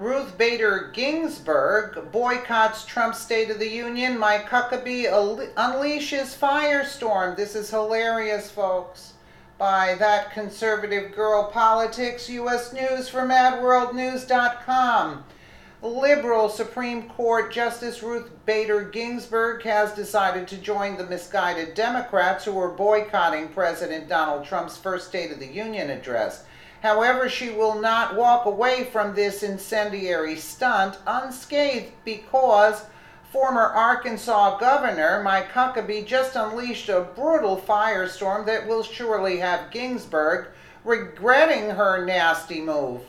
Ruth Bader Gingsburg boycotts Trump's State of the Union. Mike Huckabee unleashes Firestorm. This is hilarious, folks. By that conservative girl politics. U.S. News from AdWorldNews.com. Liberal Supreme Court Justice Ruth Bader Ginsburg has decided to join the misguided Democrats who are boycotting President Donald Trump's first State of the Union address. However, she will not walk away from this incendiary stunt unscathed because former Arkansas Governor Mike Huckabee just unleashed a brutal firestorm that will surely have Gingsburg regretting her nasty move.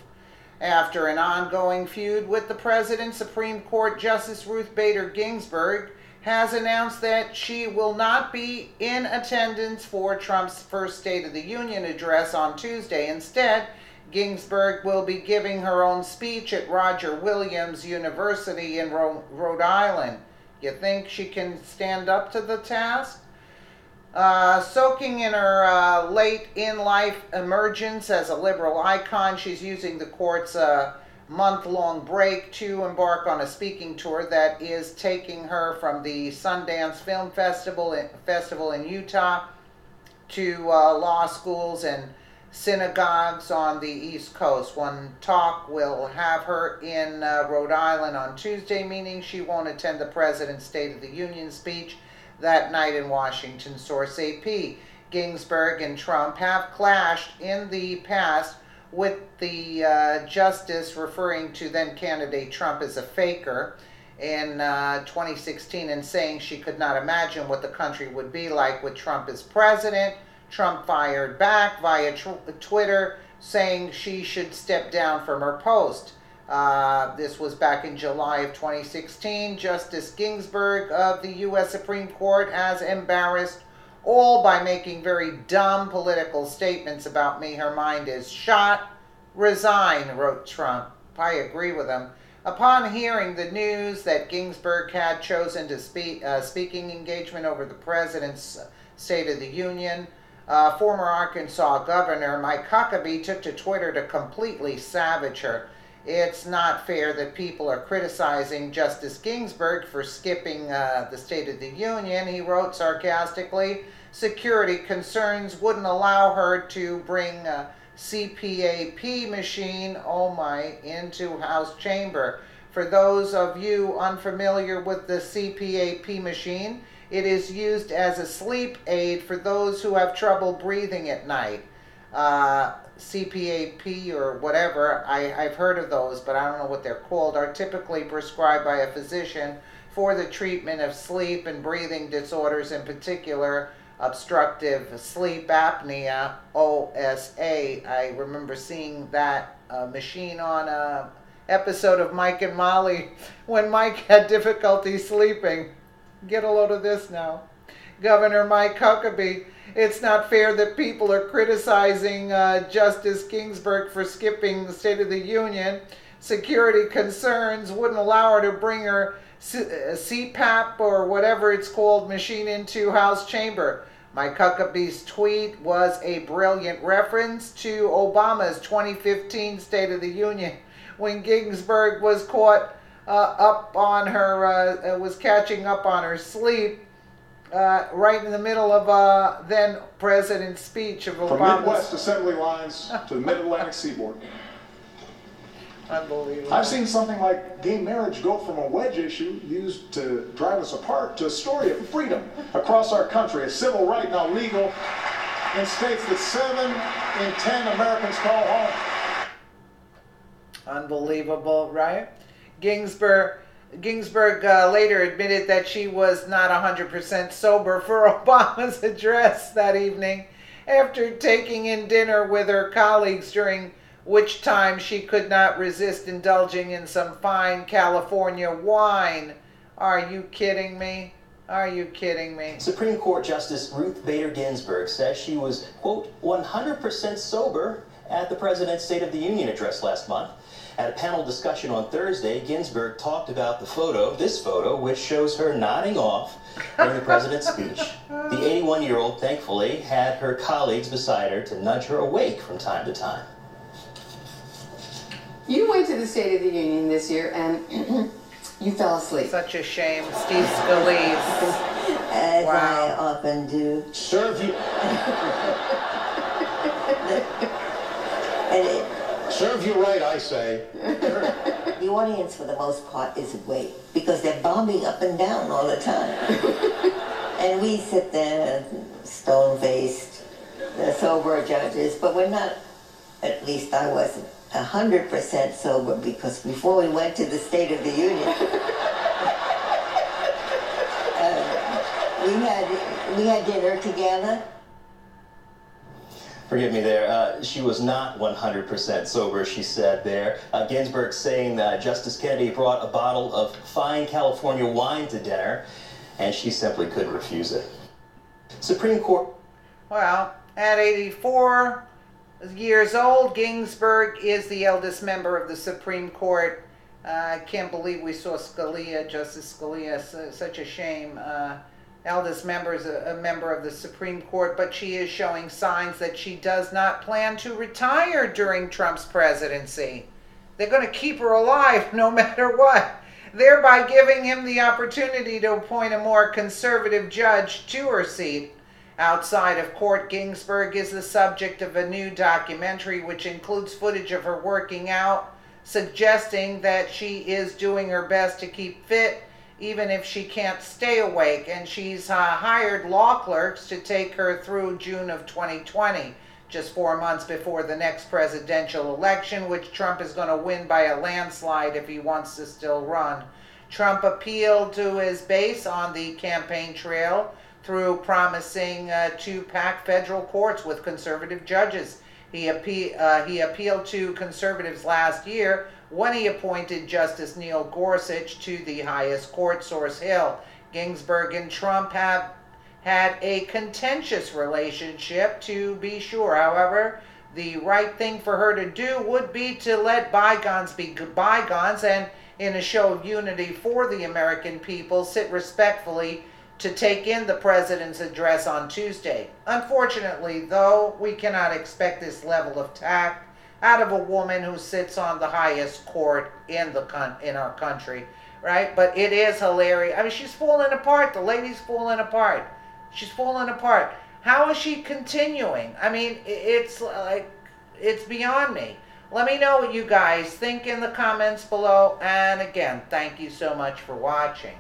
After an ongoing feud with the president, Supreme Court Justice Ruth Bader Ginsburg has announced that she will not be in attendance for Trump's first State of the Union address on Tuesday. Instead, Ginsburg will be giving her own speech at Roger Williams University in Rhode Island. You think she can stand up to the task? Soaking in her late in-life emergence as a liberal icon, she's using the court's month-long break to embark on a speaking tour that is taking her from the Sundance Film Festival in Utah to law schools and synagogues on the East Coast. One talk will have her in Rhode Island on Tuesday, meaning she won't attend the President's State of the Union speech that night in Washington, source AP. Ginsburg and Trump have clashed in the past, with the justice referring to then-candidate Trump as a faker in 2016 and saying she could not imagine what the country would be like with Trump as president. Trump fired back via Twitter saying she should step down from her post. This was back in July of 2016. Justice Ginsburg of the U.S. Supreme Court has embarrassed all by making very dumb political statements about me. Her mind is shot. Resign, wrote Trump. I agree with him. Upon hearing the news that Ginsburg had chosen to speaking engagement over the president's State of the Union, former Arkansas Governor Mike Huckabee took to Twitter to completely savage her. It's not fair that people are criticizing Justice Ginsburg for skipping the State of the Union, he wrote sarcastically. Security concerns wouldn't allow her to bring a CPAP machine, into House chamber. For those of you unfamiliar with the CPAP machine, it is used as a sleep aid for those who have trouble breathing at night. CPAP or whatever, I've heard of those, but I don't know what they're called, are typically prescribed by a physician for the treatment of sleep and breathing disorders, in particular obstructive sleep apnea, OSA. I remember seeing that machine on an episode of Mike and Molly when Mike had difficulty sleeping. Get a load of this now. Governor Mike Huckabee. It's not fair that people are criticizing Justice Ginsburg for skipping the State of the Union. Security concerns wouldn't allow her to bring her CPAP or whatever it's called machine into House chamber. Mike Huckabee's tweet was a brilliant reference to Obama's 2015 State of the Union when Ginsburg was caught up on her, was catching up on her sleep. Right in the middle of then President's speech of Obama's. From Midwest assembly lines to the Mid-Atlantic seaboard. Unbelievable. I've seen something like gay marriage go from a wedge issue used to drive us apart to a story of freedom across our country. A civil right now legal in states that 7 in 10 Americans call home. Unbelievable, right? Ginsburg later admitted that she was not 100% sober for Obama's address that evening after taking in dinner with her colleagues, during which time she could not resist indulging in some fine California wine. Are you kidding me? Are you kidding me? Supreme Court Justice Ruth Bader Ginsburg says she was, quote, 100% sober at the President's State of the Union address last month. At a panel discussion on Thursday, Ginsburg talked about this photo, which shows her nodding off during the president's speech. The 81-year-old, thankfully, had her colleagues beside her to nudge her awake from time to time. You went to the State of the Union this year, and you fell asleep. Such a shame, Steve Scalise. As Wow. I often do. Serve you. And Serve you right, I say. the audience, for the most part, is awake because they're bobbing up and down all the time. And we sit there, stone-faced, the sober judges, but we're not, at least I wasn't, 100% sober, because before we went to the State of the Union, we had dinner together. Forgive me there. She was not 100% sober, she said there. Ginsburg saying that Justice Kennedy brought a bottle of fine California wine to dinner, and she simply couldn't refuse it. Supreme Court. Well, at 84 years old, Gingsburg is the eldest member of the Supreme Court. I can't believe we saw Scalia, Justice Scalia, such a shame. Eldest member is a member of the Supreme Court, but she is showing signs that she does not plan to retire during Trump's presidency. They're going to keep her alive no matter what, thereby giving him the opportunity to appoint a more conservative judge to her seat. Outside of court, Gingsburg is the subject of a new documentary which includes footage of her working out, suggesting that she is doing her best to keep fit even if she can't stay awake, and she's hired law clerks to take her through June of 2020, just 4 months before the next presidential election, which Trump is going to win by a landslide if he wants to still run. Trump appealed to his base on the campaign trail through promising to pack federal courts with conservative judges. He appealed to conservatives last year when he appointed Justice Neil Gorsuch to the highest court, Source Hill. Ginsburg and Trump have had a contentious relationship, to be sure. However, the right thing for her to do would be to let bygones be bygones and, in a show of unity for the American people, sit respectfully to take in the president's address on Tuesday. Unfortunately, though, we cannot expect this level of tact out of a woman who sits on the highest court in our country, right? But it is hilarious. I mean, she's falling apart. The lady's falling apart. She's falling apart. How is she continuing? I mean, it's like, it's beyond me. Let me know what you guys think in the comments below. And again, thank you so much for watching.